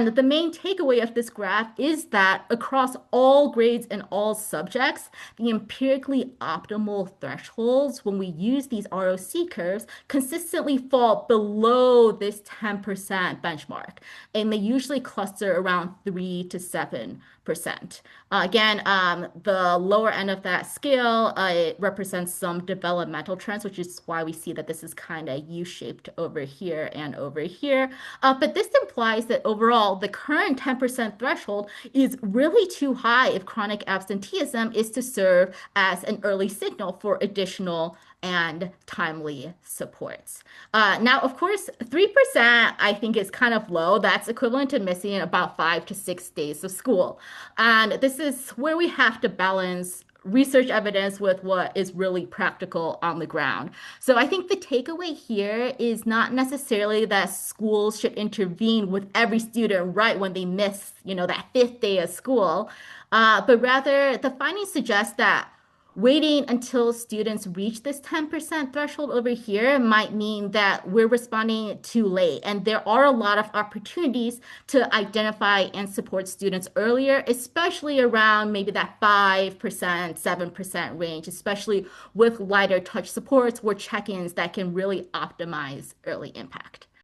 And the main takeaway of this graph is that across all grades and all subjects, the empirically optimal thresholds when we use these ROC curves consistently fall below this 10% benchmark. And they usually cluster around 3 to 7%. Again, the lower end of that scale, it represents some developmental trends, which is why we see that this is kind of U-shaped over here and over here. But this implies that overall, the current 10% threshold is really too high if chronic absenteeism is to serve as an early signal for additional and timely supports. Now, of course, 3% I think is kind of low. That's equivalent to missing about 5 to 6 days of school. And this is where we have to balance research evidence with what is really practical on the ground. So I think the takeaway here is not necessarily that schools should intervene with every student right when they miss, that fifth day of school, but rather the findings suggest that waiting until students reach this 10% threshold over here might mean that we're responding too late. And there are a lot of opportunities to identify and support students earlier, especially around maybe that 5%, 7% range, especially with lighter touch supports or check-ins that can really optimize early impact.